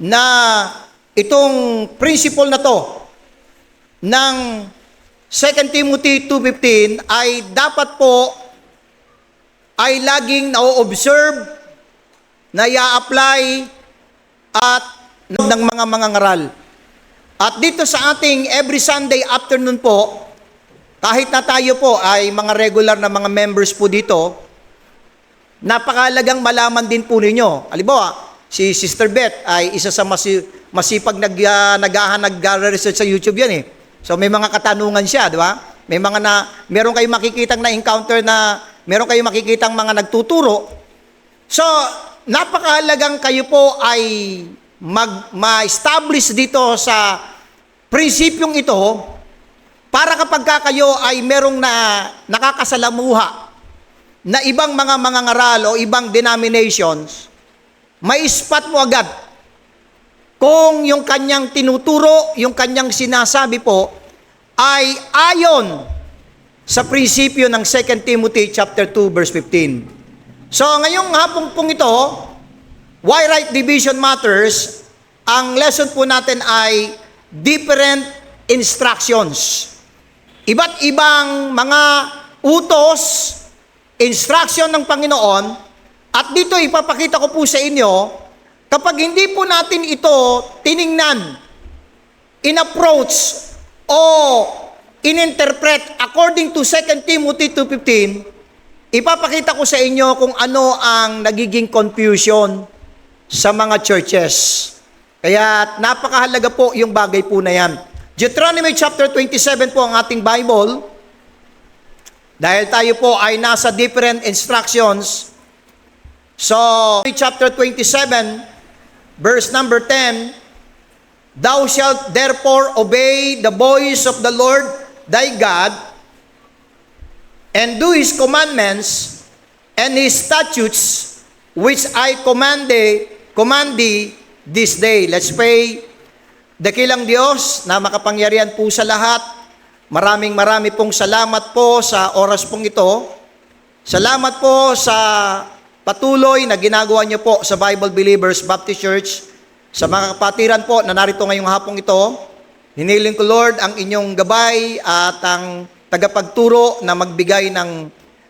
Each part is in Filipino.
na itong principle na to ng 2 Timothy 2:15 ay dapat po ay laging na-observe, na i-apply at ng mga mangangaral. At dito sa ating every Sunday afternoon po, kahit na tayo po ay mga regular na mga members po dito, napakalagang malaman din po ninyo. Halimbawa, si Sister Beth ay isa sa masipag nag-research sa YouTube yan eh. So may mga katanungan siya, di ba? Meron kayong makikitang na-encounter na, meron kayong makikitang mga nagtuturo. So, napakahalagang kayo po ay ma-establish dito sa prinsipyong ito para kapag kayo ay merong nakakasalamuha na ibang mga mangangaral o ibang denominations, may spot mo agad kung yung kanyang tinuturo, yung kanyang sinasabi po ay ayon sa prinsipyo ng 2 Timothy chapter 2 verse 15. So ngayong hapon pong ito, why right division matters, ang lesson po natin ay different instructions. Iba't ibang mga utos, instruction ng Panginoon, at dito ipapakita ko po sa inyo, kapag hindi po natin ito tiningnan, in-approach, o in-interpret according to 2 Timothy 2:15, ipapakita ko sa inyo kung ano ang nagiging confusion sa mga churches. Kaya napakahalaga po yung bagay po na yan. Deuteronomy chapter 27 po ang ating Bible. Dahil tayo po ay nasa different instructions. So, chapter 27, verse number 10, Thou shalt therefore obey the voice of the Lord thy God, and do his commandments and his statutes, which I command thee this day. Let's pray. Dakilang Diyos na makapangyarihan po sa lahat, maraming pong salamat po sa oras pong ito. Salamat po sa patuloy na ginagawa niyo po sa Bible Believers Baptist Church, sa mga kapatiran po na narito ngayong hapong ito. Hiniling ko, Lord, ang inyong gabay at ang tagapagturo na bigyan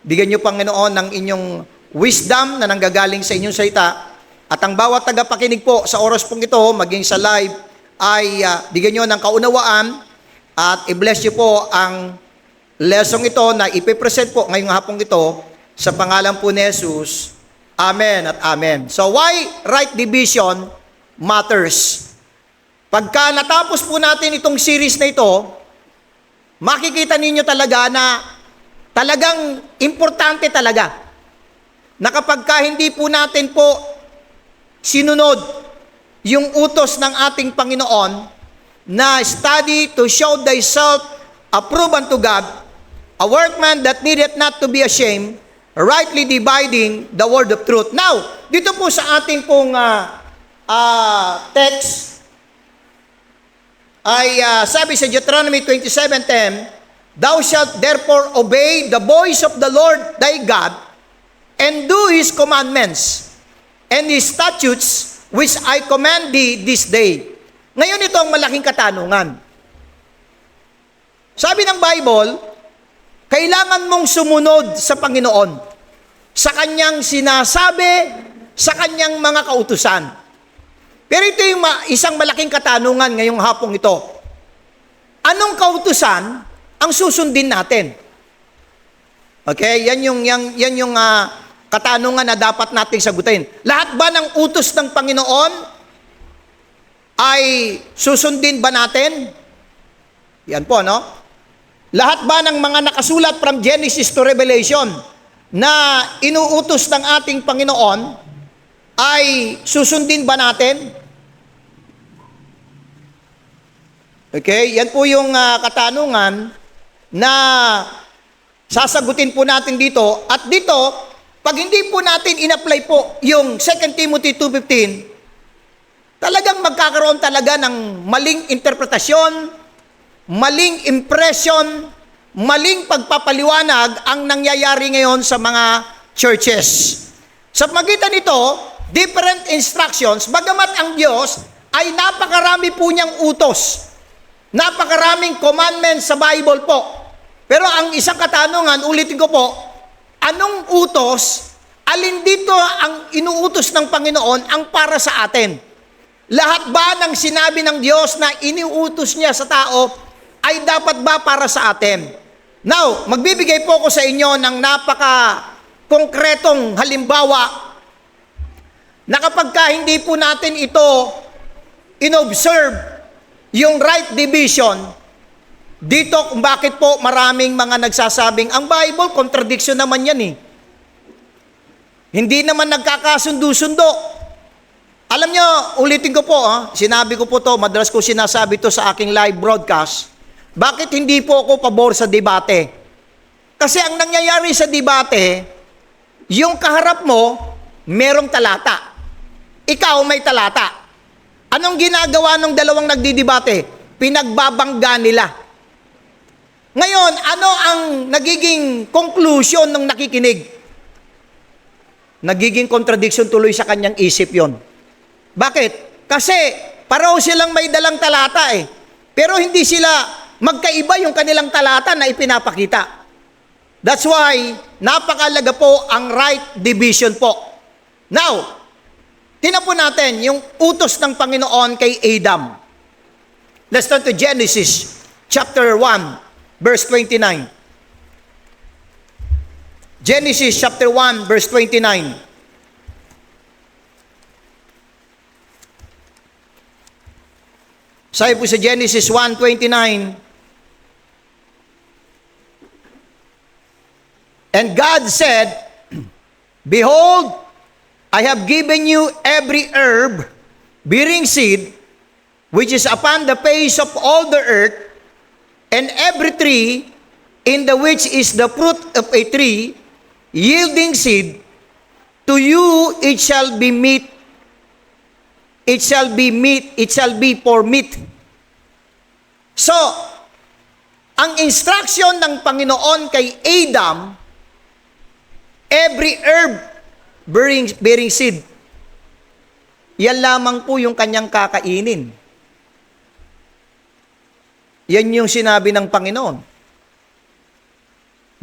niyo, Panginoon, ng inyong wisdom na nanggagaling sa inyong salita. At ang bawat tagapakinig po sa oras pong ito, maging sa live, ay bigyan niyo ng kaunawaan at i-bless niyo po ang lesson ito na ipipresent po ngayong hapong ito sa pangalan po ni Jesus. Amen at amen. So why right division matters? Pagka natapos po natin itong series na ito, makikita ninyo talaga na talagang importante talaga na kapag hindi po natin po sinunod yung utos ng ating Panginoon na study to show thyself approved unto God, a workman that needeth not to be ashamed, rightly dividing the word of truth. Now, dito po sa ating pong text, ay sabi sa Deuteronomy 27:10, Thou shalt therefore obey the voice of the Lord thy God, and do his commandments, and his statutes, which I command thee this day. Ngayon ito ang malaking katanungan. Sabi ng Bible, kailangan mong sumunod sa Panginoon, sa kanyang sinasabi, sa kanyang mga kautusan. Pero ito yung isang malaking katanungan ngayong hapong ito. Anong kautusan ang susundin natin? Okay, yan yung katanungan na dapat nating sagutin. Lahat ba ng utos ng Panginoon ay susundin ba natin? Yan po, no? Lahat ba ng mga nakasulat from Genesis to Revelation na inuutos ng ating Panginoon ay susundin ba natin? Okay, yan po yung katanungan na sasagutin po natin dito. At dito, pag hindi po natin in-apply po yung 2 Timothy 2:15, talagang magkakaroon talaga ng maling interpretasyon, maling impression, maling pagpapaliwanag ang nangyayari ngayon sa mga churches. Sa pagitan nito, different instructions, bagamat ang Diyos ay napakarami po niyang utos. Napakaraming commandments sa Bible po. Pero ang isang katanungan, ulitin ko po, anong utos, alin dito ang inuutos ng Panginoon ang para sa atin? Lahat ba ng sinabi ng Diyos na iniutos niya sa tao ay dapat ba para sa atin? Now, magbibigay po ko sa inyo ng napaka-konkretong halimbawa na kapag hindi po natin ito inobserve yung right division, dito kung bakit po maraming mga nagsasabing, ang Bible, contradiction naman yan eh. Hindi naman nagkakasundo-sundo. Alam nyo, ulitin ko po, sinabi ko po to, madalas ko sinasabi to sa aking live broadcast, bakit hindi po ako pabor sa debate? Kasi ang nangyayari sa debate, yung kaharap mo, merong talata. Ikaw may talata. Anong ginagawa ng dalawang nagdidebate? Pinagbabangga nila. Ngayon, ano ang nagiging conclusion ng nakikinig? Nagiging contradiction tuloy sa kanyang isip yon. Bakit? Kasi pareho silang may dalang talata eh. Pero hindi sila magkaiba yung kanilang talata na ipinapakita. That's why, napakalaga po ang right division po. Now, tingnan po natin yung utos ng Panginoon kay Adam. Let's turn to Genesis chapter 1, verse 29. Genesis chapter 1, verse 29. Sabi po sa Genesis 1:29, and God said, behold, I have given you every herb bearing seed, which is upon the face of all the earth, and every tree in the which is the fruit of a tree, yielding seed, to you it shall be meat. It shall be meat, it shall be for meat. So, ang instruction ng Panginoon kay Adam, every herb bearing seed, yan lamang po yung kanyang kakainin. Yan yung sinabi ng Panginoon.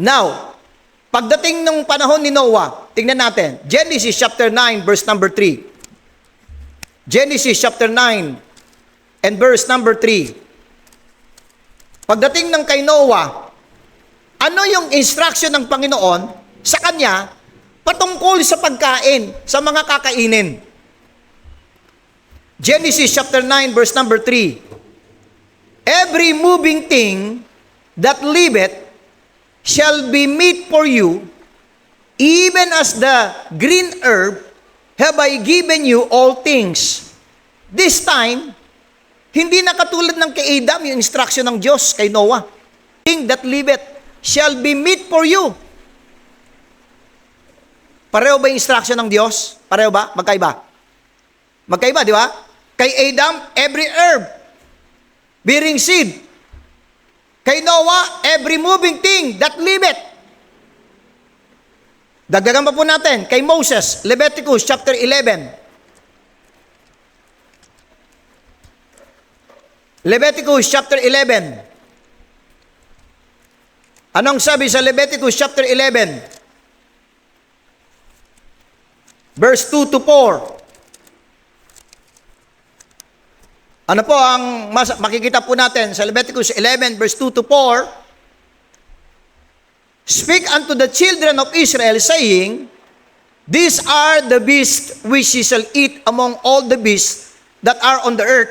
Now, pagdating ng panahon ni Noah, tingnan natin, Genesis chapter 9, verse number 3. Genesis chapter 9 and verse number 3. Pagdating ng kay Noah, ano yung instruction ng Panginoon sa kanya patungkol sa pagkain, sa mga kakainin? Genesis chapter 9 verse number 3. Every moving thing that liveth shall be meat for you, even as the green herb have I given you all things. This time, hindi na katulad ng kay Adam yung instruction ng Diyos kay Noah. Thing that liveth shall be meat for you. Pareho ba yung instruction ng Diyos? Pareho ba? Magkaiba? Magkaiba, di ba? Kay Adam, every herb bearing seed. Kay Noah, every moving thing that liveth. Dagdagan pa po natin, kay Moses, Leviticus chapter 11. Leviticus chapter 11. Anong sabi sa Leviticus chapter 11? Verse 2 to 4. Ano po ang makikita po natin sa Leviticus 11 verse 2 to 4? Speak unto the children of Israel, saying, these are the beasts which ye shall eat among all the beasts that are on the earth.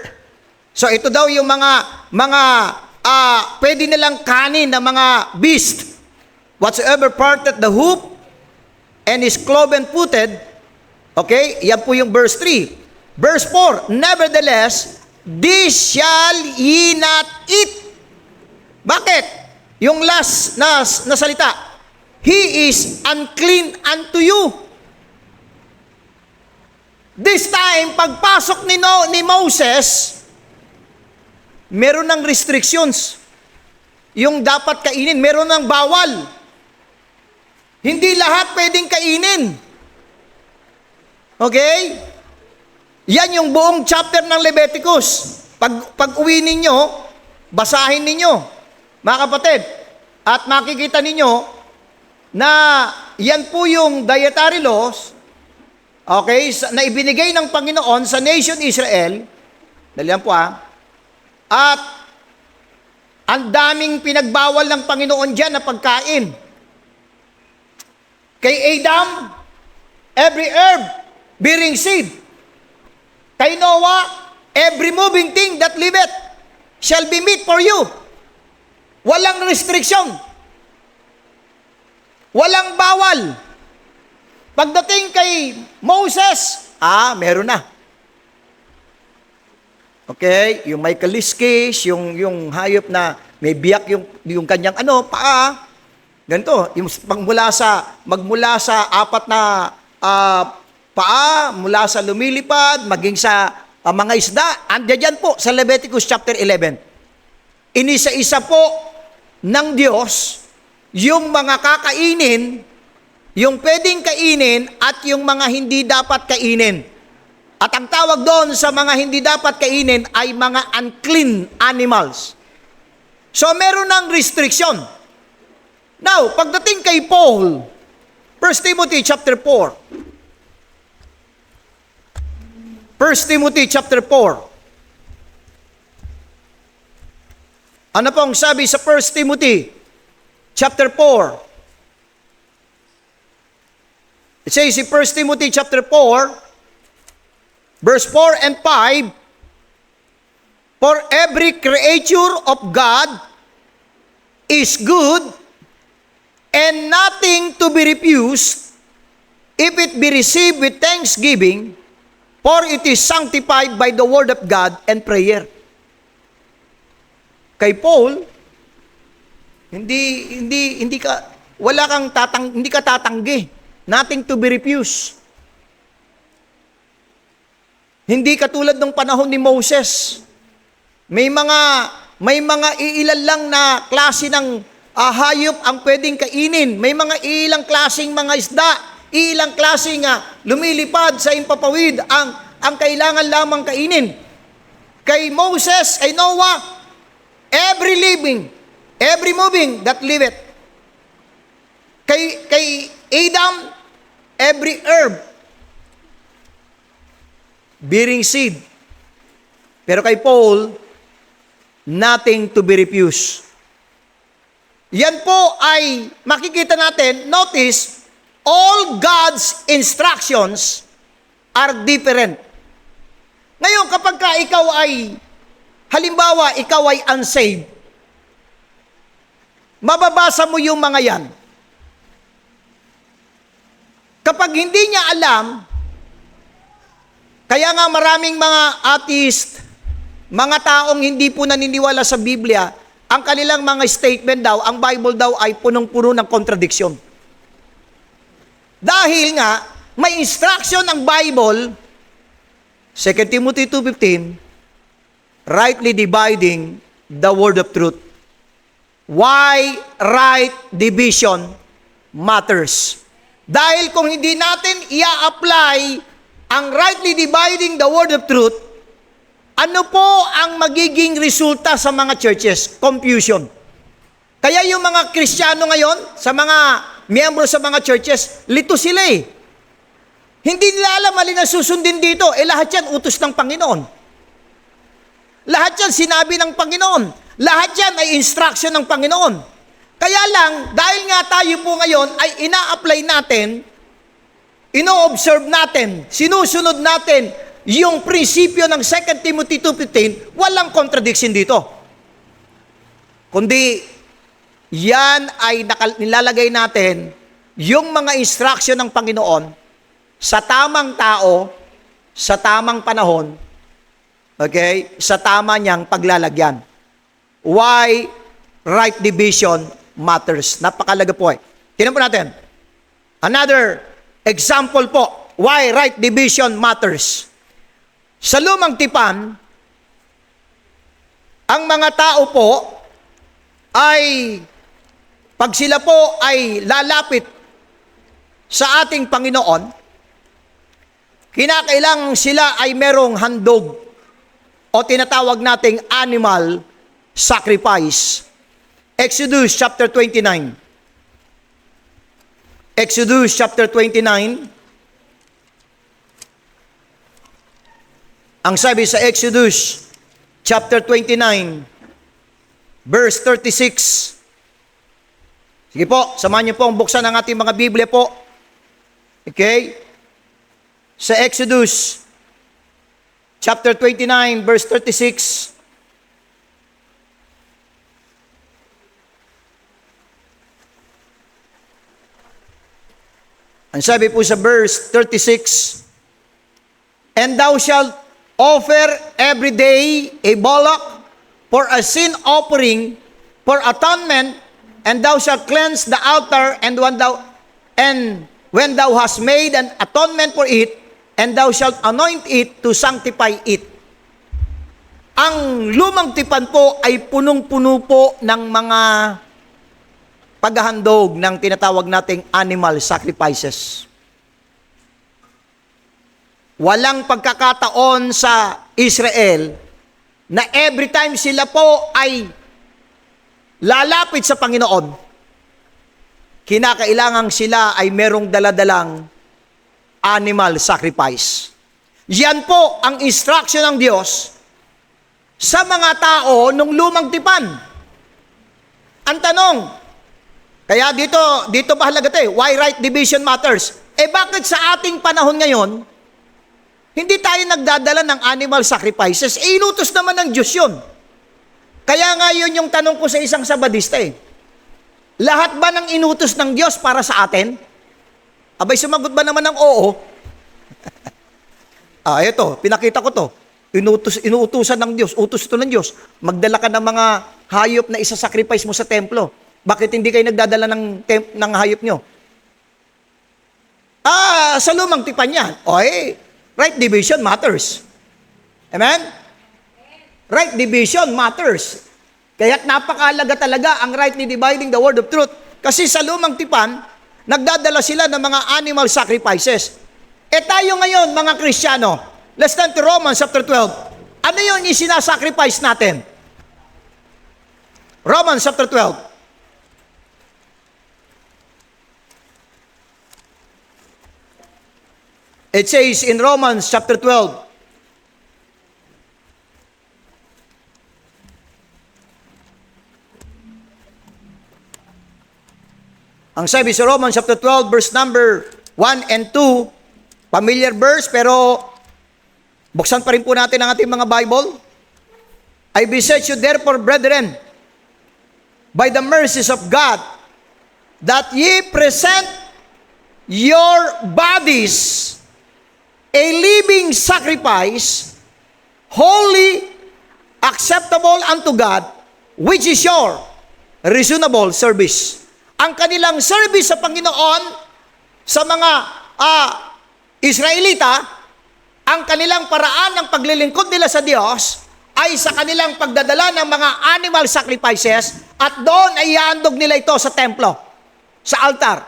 So ito daw yung mga pwede nilang kanin na mga beast. Whatsoever parteth the hoof and is cloven-footed. Okay, yan po yung verse 3. Verse 4, nevertheless, this shall ye not eat. Bakit? Yung last na salita, he is unclean unto you. This time, pagpasok ni Moses, meron ng restrictions. Yung dapat kainin, meron ng bawal. Hindi lahat pwedeng kainin. Okay? Yan yung buong chapter ng Leviticus. Pag uwi ninyo, basahin ninyo, mga kapatid, at makikita ninyo na yan po yung dietary laws, okay, na ibinigay ng Panginoon sa nation Israel. Dali yan po At ang daming pinagbawal ng Panginoon dyan na pagkain. Kay Adam, every herb bearing seed. Kay Noah, every moving thing that liveth shall be meat for you. Walang restriction. Walang bawal. Pagdating kay Moses, meron na. Okay, yung may kaliskis, yung hayop na may biyak yung kanyang paa. Ganito, yung magmula sa apat na paa, mula sa lumilipad, maging sa mga isda, andiyan po sa Leviticus chapter 11. Inisa-isa po ng Diyos yung mga kakainin, yung pwedeng kainin at yung mga hindi dapat kainin. At ang tawag doon sa mga hindi dapat kainin ay mga unclean animals. So meron ng restriction. Now, pagdating kay Paul, 1 Timothy chapter 4. 1 Timothy chapter 4. Ano pong sabi sa 1 Timothy chapter 4? It says in 1 Timothy chapter 4, verse 4 and 5, for every creature of God is good and nothing to be refused if it be received with thanksgiving, for it is sanctified by the word of God and prayer. Kay Paul, hindi ka tatanggi. Nothing to be refused. Hindi katulad ng panahon ni Moses. May mga iilan lang na klase ng hayop ang pwedeng kainin. May mga ilang klaseng mga isda, ilang klaseng lumilipad sa impapawid ang kailangan lamang kainin. Kay Moses, kay Noah, every living, every moving that liveth. Kay Adam, every herb bearing seed. Pero kay Paul, nothing to be refused. Yan po ay makikita natin, notice, all God's instructions are different. Ngayon, kapag ikaw ay, halimbawa, ikaw ay unsaved, mababasa mo yung mga yan. Kapag hindi niya alam, kaya nga maraming mga atheist, mga taong hindi po naniniwala sa Biblia, ang kanilang mga statement daw, ang Bible daw ay punong-puno ng contradiction. Dahil nga, may instruction ng Bible, 2 Timothy 2:15, rightly dividing the word of truth. Why right division matters? Dahil kung hindi natin i-apply ang rightly dividing the word of truth, ano po ang magiging resulta sa mga churches? Confusion. Kaya yung mga Kristiyano ngayon, sa mga miyembro sa mga churches, lito sila eh. Hindi nila alam alin ang susundin dito. Lahat yan utos ng Panginoon. Lahat yan sinabi ng Panginoon. Lahat yan ay instruction ng Panginoon. Kaya lang, dahil nga tayo po ngayon ay ina-apply natin, ino-observe natin, sinusunod natin yung prinsipyo ng 2 Timothy 2:15, walang contradiction dito. Kundi, yan ay nilalagay natin yung mga instruction ng Panginoon sa tamang tao, sa tamang panahon, okay, sa tama niyang paglalagyan. Why right division matters. Napakalaga po eh. Tingnan po natin. Another example po, why right division matters. Sa lumang tipan, ang mga tao po ay, pag sila po ay lalapit sa ating Panginoon, kinakailangan sila ay merong handog o tinatawag nating animal sacrifice. Exodus chapter 29. Exodus chapter 29. Ang sabi sa Exodus chapter 29, verse 36. Sige po, samahan niyo po ang buksan ng ating mga Biblia po. Okay? Sa Exodus chapter 29, verse 36. Ang sabi po sa verse 36, "And thou shalt offer every day a bullock for a sin offering for atonement, and thou shalt cleanse the altar, and when thou hast made an atonement for it, and thou shalt anoint it to sanctify it." Ang lumang tipan po ay punong-puno po ng mga paghahandog ng tinatawag nating animal sacrifices. Walang pagkakataon sa Israel na every time sila po ay lalapit sa Panginoon, kinakailangan sila ay merong daladalang animal sacrifice. Yan po ang instruction ng Diyos sa mga tao nung lumang tipan. Ang tanong, kaya dito mahalaga ito why right division matters. Bakit sa ating panahon ngayon, hindi tayo nagdadala ng animal sacrifices? Inutos naman ng Diyos yun. Kaya nga yun yung tanong ko sa isang Sabadista Lahat ba ng inutos ng Diyos para sa atin? Abay, sumagot ba naman ng oo? Ito, pinakita ko to. Inuutusan ng Diyos, utos ito ng Diyos. Magdala ka ng mga hayop na isa-sacrifice mo sa templo. Bakit hindi kayo nagdadala ng hayop nyo? Sa lumang tipan yan. Right division matters. Amen? Right division matters. Kaya't napakalaga talaga ang rightly dividing the word of truth. Kasi sa lumang tipan, nagdadala sila ng mga animal sacrifices. Tayo ngayon, mga Kristiyano, let's turn to Romans chapter 12. Ano yun yung sinasacrifice natin? Romans chapter 12. It says in Romans chapter 12, ang sabi sa Romans chapter 12, verse number 1 and 2, familiar verse, pero buksan pa rin po natin ang ating mga Bible. "I beseech you therefore, brethren, by the mercies of God, that ye present your bodies a living sacrifice, holy, acceptable unto God, which is your reasonable service." Ang kanilang service sa Panginoon, sa mga Israelita, ang kanilang paraan ng paglilingkod nila sa Diyos ay sa kanilang pagdadala ng mga animal sacrifices, at doon ay ihandog nila ito sa templo, sa altar.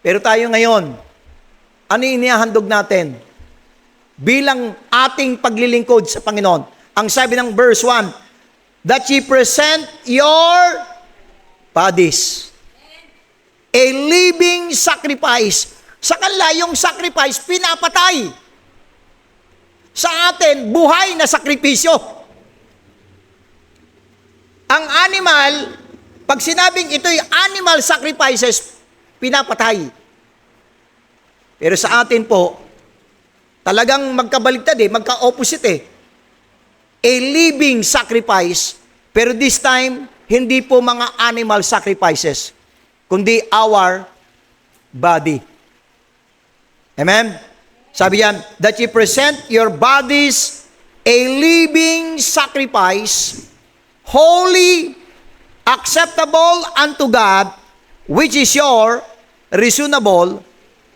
Pero tayo ngayon, ano inihahandog natin bilang ating paglilingkod sa Panginoon? Ang sabi ng verse 1, "That ye present your bodies a living sacrifice." Sa kanila, yung sacrifice, pinapatay. Sa atin, buhay na sakripisyo. Ang animal, pag sinabing ito'y animal sacrifices, pinapatay. Pero sa atin po, talagang magkabaligtad magka-opposite A living sacrifice, pero this time, hindi po mga animal sacrifices, kundi our body. Amen? Sabi yan, "That ye present your bodies a living sacrifice, holy, acceptable unto God, which is your reasonable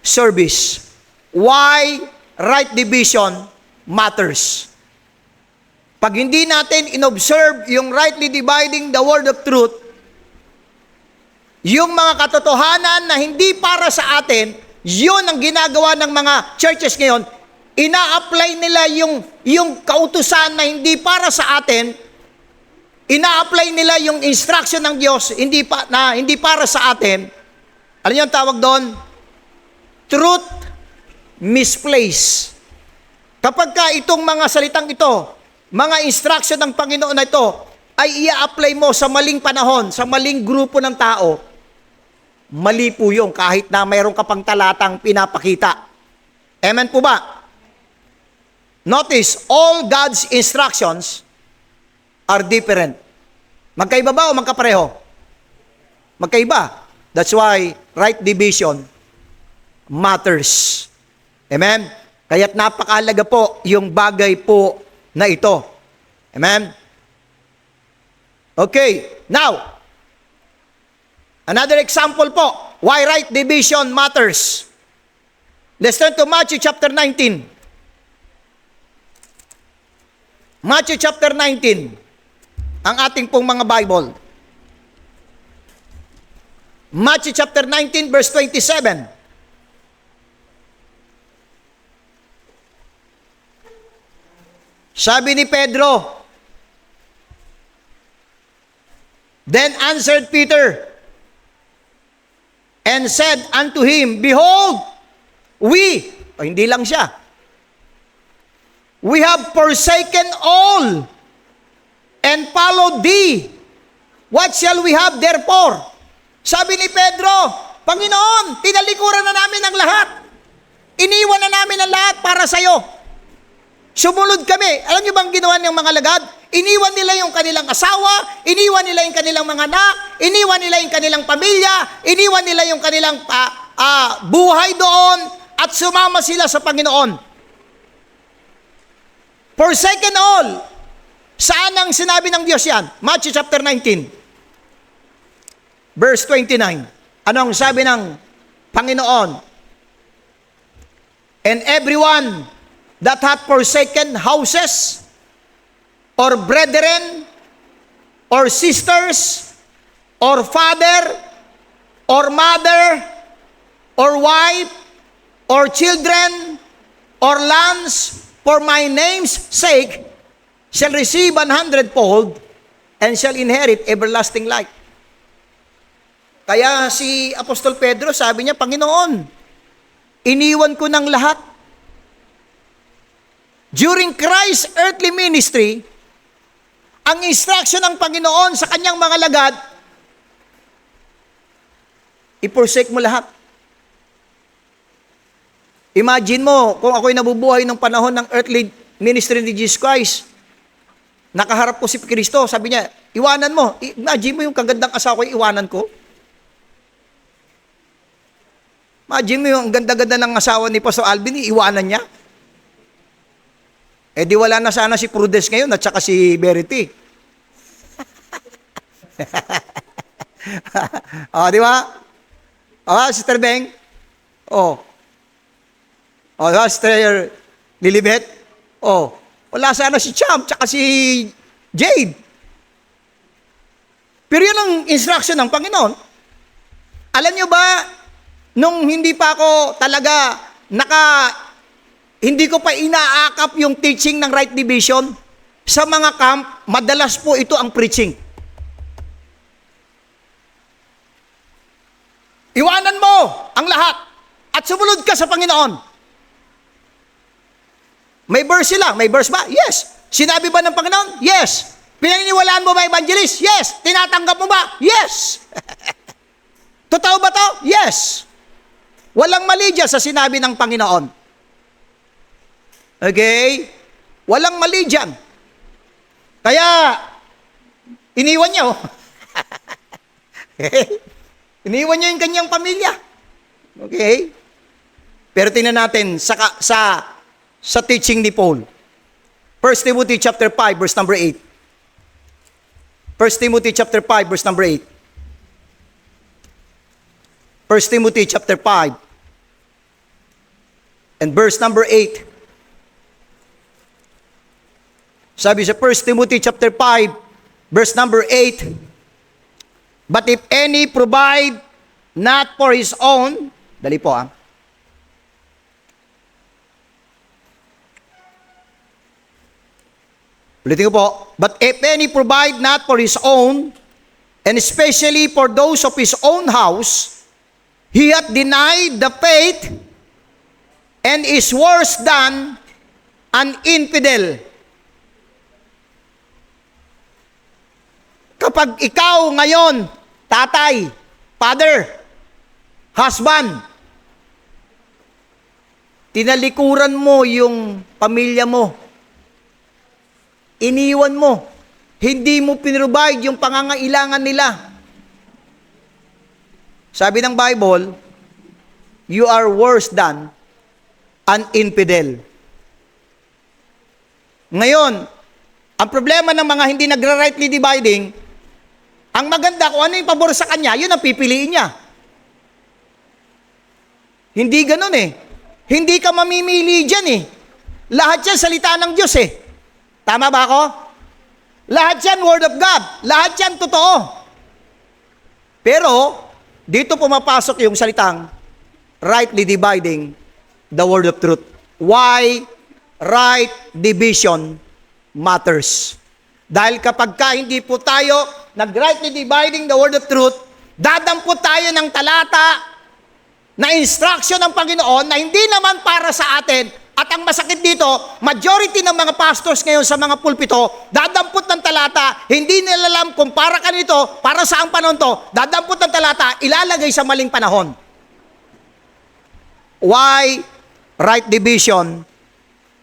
service." Why right division matters? Pag hindi natin inobserve yung rightly dividing the word of truth, yung mga katotohanan na hindi para sa atin, Yun ang ginagawa ng mga churches ngayon. Ina-apply nila yung kautusan na hindi para sa atin. Ina-apply nila yung instruction ng Diyos hindi para sa atin. Ano yung tawag doon? Truth misplaced. Kapag ka itong mga salitang ito, mga instruction ng Panginoon na ito, ay i-apply mo sa maling panahon, sa maling grupo ng tao, mali po yung kahit na mayroon ka pang talatang pinapakita. Amen po ba? Notice, all God's instructions are different. Magkaiba ba o magkapareho? Magkaiba. That's why right division matters. Amen? Kaya't napakahalaga po yung bagay po na ito. Amen? Okay, now, another example po, why right division matters. Let's turn to Matthew chapter 19. Matthew chapter 19, ang ating pong mga Bible. Matthew chapter 19, verse 27. Sabi ni Pedro, then answered Peter and said unto him, behold, hindi lang siya, we have forsaken all and followed thee. What shall we have therefore? Sabi ni Pedro, Panginoon, tinalikuran na namin ang lahat. Iniwan na namin ang lahat para sa'yo. Sumunod kami. Alam niyo bang ginawa ng mga lagad? Iniwan nila yung kanilang asawa, iniwan nila yung kanilang mga anak, iniwan nila yung kanilang pamilya, iniwan nila yung kanilang buhay doon, at sumama sila sa Panginoon. Forsaken all. Saan ang sinabi ng Diyos yan? Matthew chapter 19, verse 29. Anong sabi ng Panginoon? And everyone that hath forsaken houses, or brethren, or sisters, or father, or mother, or wife, or children, or lands, for my name's sake, shall receive 100-fold, and shall inherit everlasting life. Kaya si Apostol Pedro, sabi niya, Panginoon, iniwan ko ng lahat. During Christ's earthly ministry, ang instruction ng Panginoon sa kanyang mga lagad, i-forsake mo lahat. Imagine mo, kung ako'y nabubuhay ng panahon ng earthly ministry ni Jesus Christ, nakaharap ko si Kristo, sabi niya, iwanan mo. Imagine mo yung kagandang asawa ko, iwanan ko. Imagine mo yung ganda-ganda ng asawa ni Pastor Alvin, iwanan niya. Eh di wala na sana si Prudence ngayon at saka si Verity. Di ba? Sister Beng? Di ba, Sister Lilibet? Wala sana si Champ tsaka si Jade. Pero yun ang instruction ng Panginoon. Alam nyo ba, nung hindi pa ako talaga hindi ko pa inaakap yung teaching ng right division, sa mga camp, madalas po ito ang preaching. Iwanan mo ang lahat at sumunod ka sa Panginoon. May verse sila. May verse ba? Yes. Sinabi ba ng Panginoon? Yes. Pinaniniwalaan mo ba, evangelist? Yes. Tinatanggap mo ba? Yes. Totoo ba to? Yes. Walang mali dyan sa sinabi ng Panginoon. Okay? Walang mali dyan. Kaya, iniwan niya. Iniwan niya yung kanyang pamilya. Okay? Pero tingnan natin sa teaching ni Paul. 1 Timothy chapter 5, verse number 8. 1 Timothy chapter 5, verse number 8. 1 Timothy chapter 5 and verse number 8. Sabi sa 1 Timothy chapter 5, verse number 8, but if any provide not for his own, dali po Ulitin ko po. But if any provide not for his own, and especially for those of his own house, he hath denied the faith and is worse than an infidel. Kapag ikaw ngayon, tatay, father, husband, tinalikuran mo yung pamilya mo, iniwan mo, hindi mo pinrovide yung pangangailangan nila. Sabi ng Bible, you are worse than an infidel. Ngayon, ang problema ng mga hindi nagra-rightly dividing, ang maganda kung ano yung pabor sa kanya, yun ang pipiliin niya. Hindi ganun eh. Hindi ka mamimili dyan eh. Lahat yan salita ng Diyos eh. Tama ba ako? Lahat yan word of God. Lahat yan totoo. Pero, dito pumapasok yung salitang rightly dividing the word of truth. Why right division matters. Dahil kapag ka hindi po tayo nag-rightly dividing the word of truth, dadampot tayo ng talata na instruction ng Panginoon na hindi naman para sa atin. At ang masakit dito, majority ng mga pastors ngayon sa mga pulpito, dadampot ng talata, hindi nila alam kung para kanito, para sa ang panahon to, dadampot ng talata, ilalagay sa maling panahon. Why right division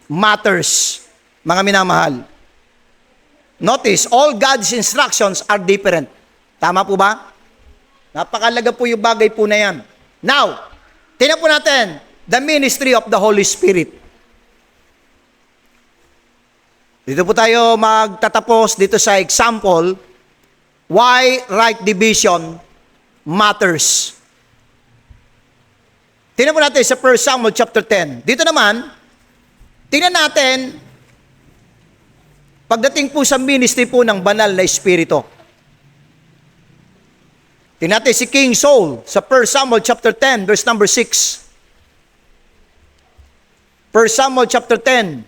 matters, mga minamahal? Notice, all God's instructions are different. Tama po ba? Napakalaga po yung bagay po na yan. Now, tingnan po natin, the ministry of the Holy Spirit. Dito po tayo magtatapos dito sa example, why right division matters. Tingnan po natin sa 1 Samuel chapter 10. Dito naman, tingnan natin, pagdating po sa ministry po ng banal na espiritu. Tingnan natin si King Saul sa 1 Samuel chapter 10, verse number 6. 1 Samuel chapter 10,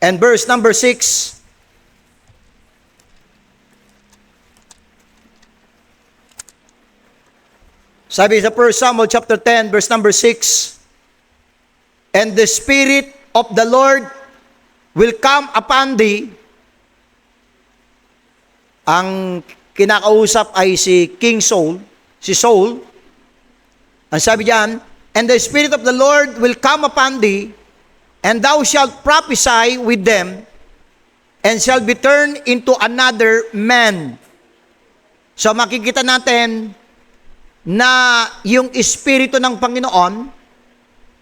and verse number 6. Sabi sa 1 Samuel chapter 10, verse number 6, and the Spirit of the Lord will come upon thee. Ang kinakausap ay si King Saul, si Saul. Ang sabi diyan, and the Spirit of the Lord will come upon thee, and thou shalt prophesy with them, and shall be turned into another man. So makikita natin na yung Espiritu ng Panginoon,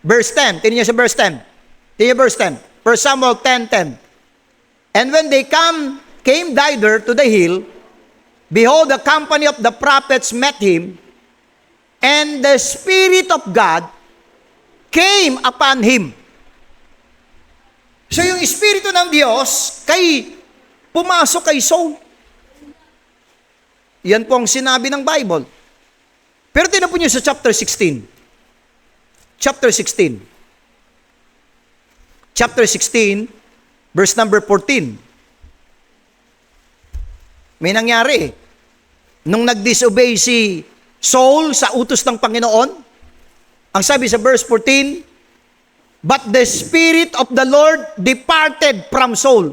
verse 10, tingnan niyo sa verse 10. Tingnan niyo verse 10. 1 Samuel 10:10. And when they came thither to the hill, behold, the company of the prophets met him, and the Spirit of God came upon him. So yung Espiritu ng Diyos, pumasok kay Saul. Yan po ang sinabi ng Bible. Pero tingnan po niyo sa chapter 16. Chapter 16. Chapter 16, verse number 14. May nangyari. Nung nag-disobey si Saul sa utos ng Panginoon, ang sabi sa verse 14, but the Spirit of the Lord departed from Saul.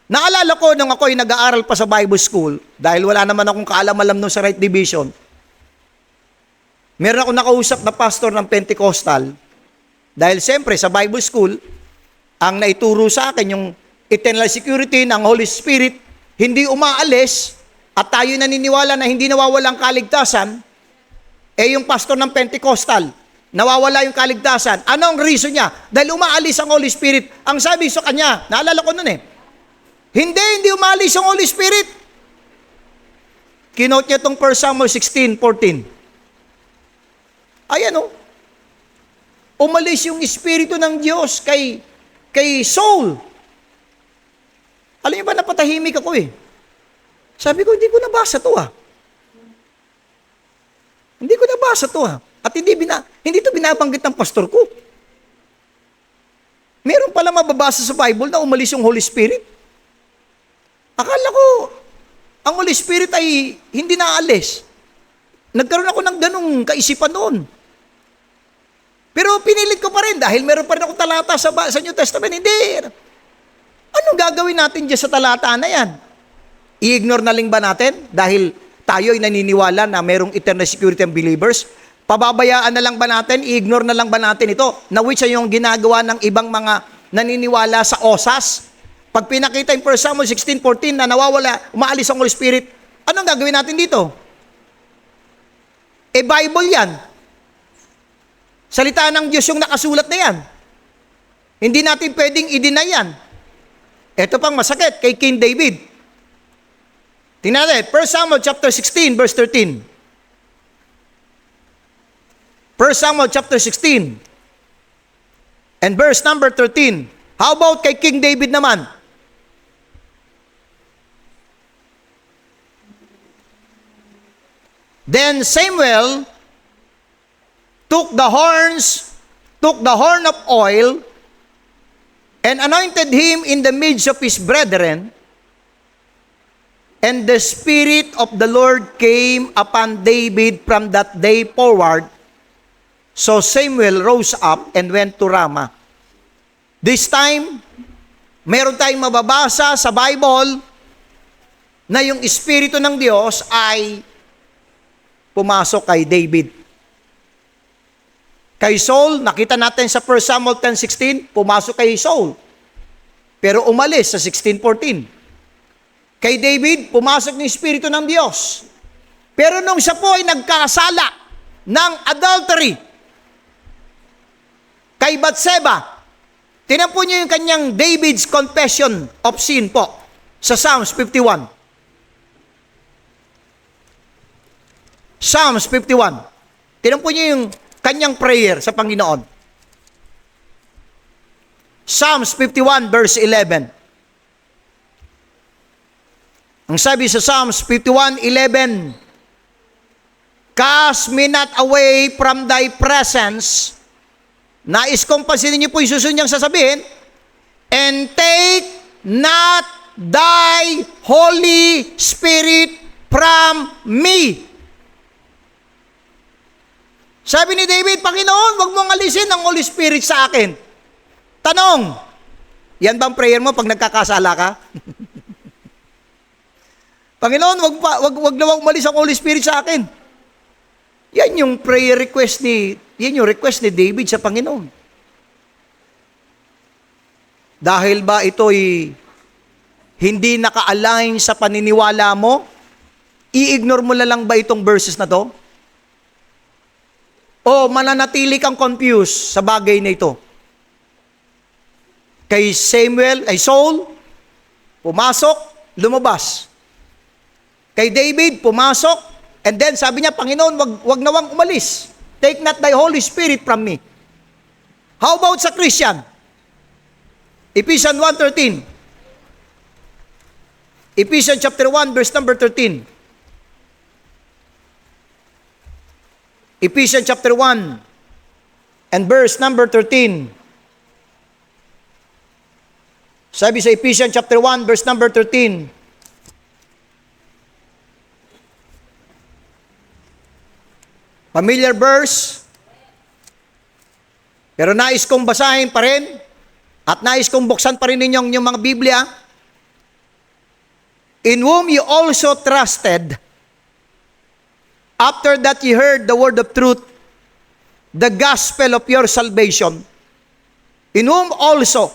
Naalala ko nung ako'y nag-aaral pa sa Bible School, dahil wala naman akong kaalam-alam nung sa right division, meron akong nakausap na pastor ng Pentecostal, dahil siyempre sa Bible School, ang naituro sa akin yung eternal security ng Holy Spirit, hindi umaalis, at tayo naniniwala na hindi nawawalang kaligtasan, yung pastor ng Pentecostal, nawawala yung kaligtasan. Ano ang reason niya? Dahil umaalis ang Holy Spirit. Ang sabi sa kanya, naalala ko nun hindi umaalis ang Holy Spirit. Kinote niya itong 1 Samuel 16:14. Ayan umalis yung Espiritu ng Diyos kay Saul. Alam niyo ba, napatahimik ako Sabi ko, hindi ko nabasa to Hindi ko nabasa to At hindi to binabanggit ng pastor ko. Meron pala mababasa sa Bible na umalis yung Holy Spirit. Akala ko, ang Holy Spirit ay hindi naalis. Nagkaroon ako ng ganung kaisipan noon. Pero pinilit ko pa rin dahil meron pa rin akong talata sa New Testament. Hindi. Anong gagawin natin dyan sa talata na yan? I-ignore na lang ba natin dahil tayo ay naniniwala na merong eternal security and believers? Pababayaan na lang ba natin? I-ignore na lang ba natin ito? Na which ay yung ginagawa ng ibang mga naniniwala sa OSAS? Pag pinakita yung 1 Samuel 16:14 na nawawala, umaalis ang Holy Spirit, anong gagawin natin dito? Bible yan. Salita ng Diyos yung nakasulat na yan. Hindi natin pwedeng i-deny yan. Ito pang masakit kay King David. Tingnan natin, 1 Samuel chapter 16, verse 13. 1 Samuel chapter 16 and verse number 13. How about kay King David naman? Then Samuel took the horn of oil, and anointed him in the midst of his brethren, and the Spirit of the Lord came upon David from that day forward. So Samuel rose up and went to Ramah. This time, meron tayong mababasa sa Bible na yung Espiritu ng Diyos ay pumasok kay David. Kay Saul, nakita natin sa 1 Samuel 10:16, pumasok kay Saul. Pero umalis sa 16:14. Kay David, pumasok ng Espiritu ng Diyos. Pero nung siya po ay nagkasala ng adultery kay Bathsheba, tinan po niyo yung kanyang David's confession of sin po sa Psalms 51. Psalms 51. Tinan po niyo yung kanyang prayer sa Panginoon. Psalms 51 verse 11. Ang sabi sa Psalms 51:11, "Cast me not away from thy presence." Nais kong pansinin niyo po yung susunod niyang sasabihin, "And take not thy Holy Spirit from me." Sabi ni David, Panginoon, wag mong alisin ang Holy Spirit sa akin. Tanong, yan bang prayer mo pag nagkakasala ka? Panginoon, wag na umalis ang Holy Spirit sa akin. Yan yung prayer request yan yung request ni David sa Panginoon. Dahil ba ito'y hindi naka-align sa paniniwala mo, i-ignore mo na lang ba itong verses na to? O mananatili kang confused sa bagay na ito? Kay Saul, pumasok, lumabas. Kay David, pumasok, and then sabi niya, Panginoon, wag nawang umalis. Take not thy Holy Spirit from me. How about sa Christian? Ephesians 1:13. Ephesians chapter 1, verse number 13. Ephesians chapter 1 and verse number 13. Sabi sa Ephesians chapter 1, verse number 13, familiar verse, pero nais kong basahin pa rin at nais kong buksan pa rin ninyong yung mga Biblia. "In whom you also trusted, after that ye heard the word of truth, the gospel of your salvation, in whom also,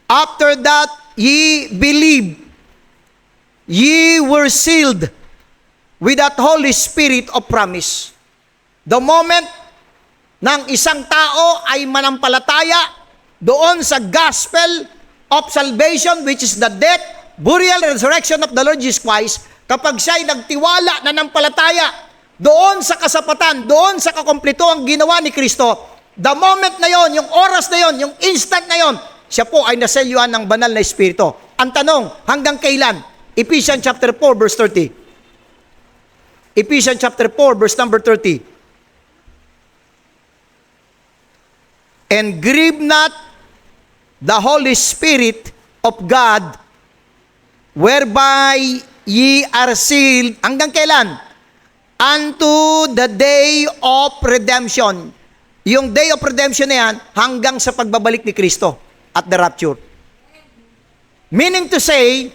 after that ye believed, ye were sealed with that Holy Spirit of promise." The moment ng isang tao ay manampalataya doon sa gospel of salvation, which is the death, burial, and resurrection of the Lord Jesus Christ, kapag siya ay nagtiwala na nampalataya doon sa kasapatan, doon sa kakumpleto ang ginawa ni Kristo, the moment na yon, yung oras na yon, yung instant na yon, siya po ay naselyuhan ng banal na Espiritu. Ang tanong, hanggang kailan? Ephesians chapter 4, verse 30. Ephesians chapter 4, verse number 30. "And grieve not the Holy Spirit of God, whereby ye are sealed, hanggang kailan? Unto the day of redemption. Yung day of redemption na yan, hanggang sa pagbabalik ni Kristo at the rapture. Meaning to say,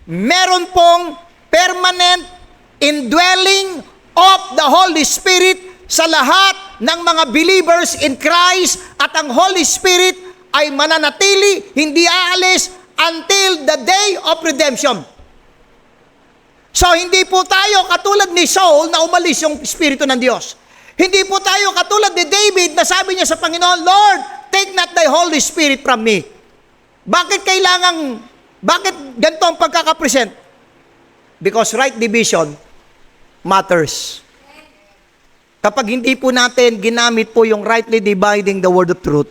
meron pong permanent indwelling of the Holy Spirit sa lahat ng mga believers in Christ, at ang Holy Spirit ay mananatili, hindi aalis until the day of redemption. So, hindi po tayo katulad ni Saul na umalis yung Espiritu ng Diyos. Hindi po tayo katulad ni David na sabi niya sa Panginoon, Lord, take not thy Holy Spirit from me. Bakit ganito ang pagkakapresent? Because right division matters. Kapag hindi po natin ginamit po yung rightly dividing the word of truth,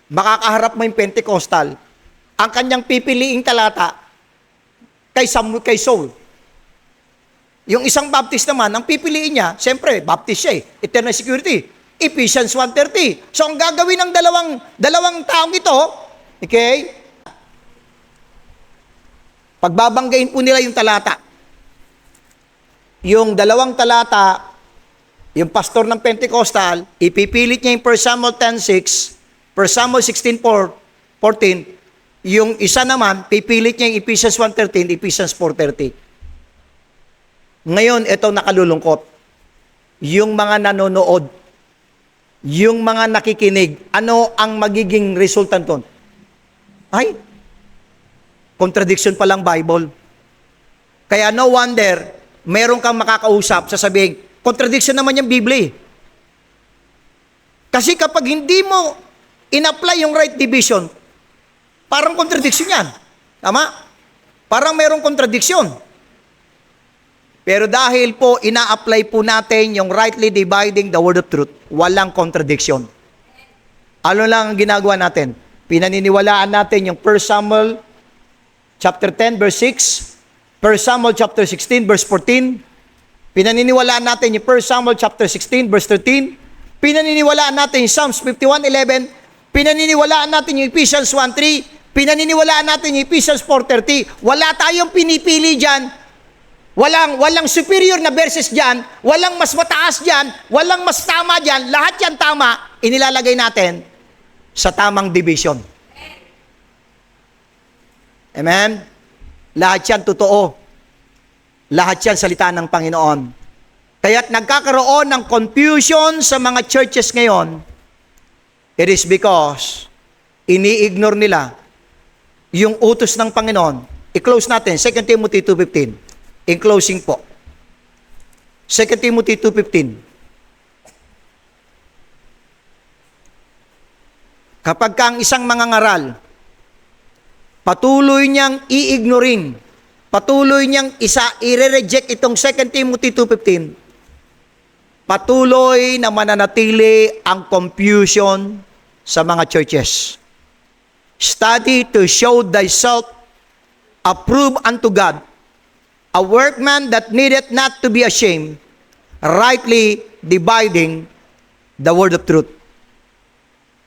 makakaharap mo yung Pentecostal, ang kanyang pipiliing talata kay Saul. Yung isang Baptist naman, ang pipiliin niya, siyempre, Baptist siya eternal security, Ephesians 1:30. So, ang gagawin ng dalawang taong ito, okay, pagbabanggain po nila yung talata. Yung dalawang talata, yung pastor ng Pentecostal, ipipilit niya yung 1 Samuel 10:6, 1 Samuel 16:14, yung isa naman, pipilit niya yung Ephesians 1:13, Ephesians 4:30. Ngayon, ito nakalulungkot. Yung mga nanonood, yung mga nakikinig, ano ang magiging resultant doon? Ay, contradiction pa lang Bible. Kaya no wonder, meron kang makakausap, sasabihin, contradiction naman yung Biblia. Kasi kapag hindi mo in-apply yung right division, parang contradiction yan. Tama? Parang merong contradiction. Pero dahil po ina-apply po natin yung rightly dividing the word of truth, walang contradiction. Ano lang ang ginagawa natin? Pinaniniwalaan natin yung 1 Samuel chapter 10 verse 6, 1 Samuel chapter 16 verse 14, pinaniniwalaan natin yung 1 Samuel chapter 16 verse 13, pinaniniwalaan natin yung Psalms 51:11, pinaniniwalaan natin yung Ephesians 1:3, pinaniniwalaan natin yung Ephesians 4:30. Wala tayong pinipili dyan. Walang superior na verses dyan, walang mas mataas dyan, walang mas tama dyan, lahat yan tama, inilalagay natin sa tamang division. Amen? Lahat yan totoo. Lahat yan salita ng Panginoon. Kaya't nagkakaroon ng confusion sa mga churches ngayon, it is because ini-ignore nila yung utos ng Panginoon. I-close natin, 2 Timothy 2:15. In closing po, 2 Timothy 2:15. Kapag ang isang mangangaral, patuloy niyang i-ignoring, patuloy niyang i-reject itong 2 Timothy 2:15, patuloy na mananatili ang confusion sa mga churches. Study to show thyself approved unto God, a workman that needeth not to be ashamed, rightly dividing the word of truth.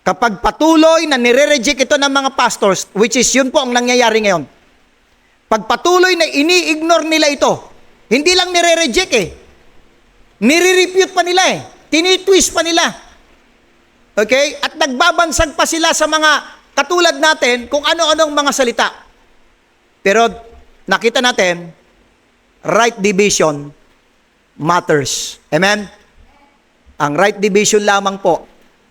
Kapag patuloy na nire-reject ito ng mga pastors, which is yun po ang nangyayari ngayon. Pag patuloy na ini-ignore nila ito, hindi lang nire-reject nire-refute pa nila tinitwist pa nila. Okay? At nagbabansag pa sila sa mga katulad natin kung ano-anong mga salita. Pero nakita natin, right division matters. Amen? Ang right division lamang po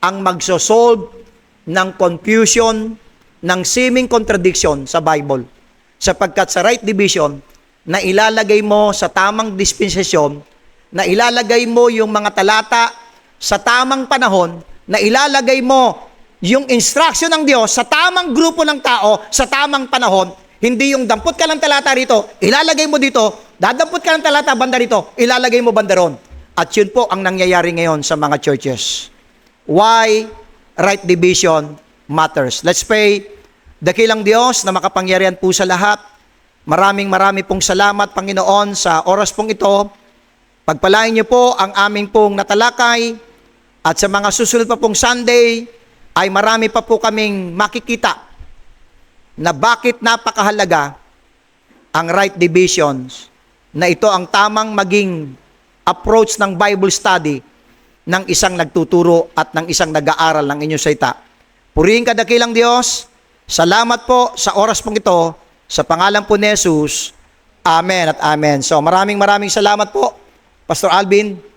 ang magsosolve ng confusion, ng seeming contradiction sa Bible. Sapagkat sa right division, na ilalagay mo sa tamang dispensasyon, na ilalagay mo yung mga talata sa tamang panahon, na ilalagay mo yung instruction ng Diyos sa tamang grupo ng tao, sa tamang panahon, hindi yung dampot ka ng talata rito, ilalagay mo dito, dadampot ka ng talata banda rito, ilalagay mo banda ron. At yun po ang nangyayari ngayon sa mga churches. Why right division matters. Let's pray. Dakilang Diyos na makapangyarihan po sa lahat, maraming pong salamat, Panginoon, sa oras pong ito. Pagpalain niyo po ang aming pong natalakay at sa mga susunod pa pong Sunday, ay marami pa po kaming makikita na bakit napakahalaga ang right divisions, na ito ang tamang maging approach ng Bible study ng isang nagtuturo at ng isang nag-aaral ng inyong salita. Purihin ka dakilang Diyos. Salamat po sa oras pong ito. Sa pangalan po ni Jesus. Amen at amen. So maraming salamat po, Pastor Alvin.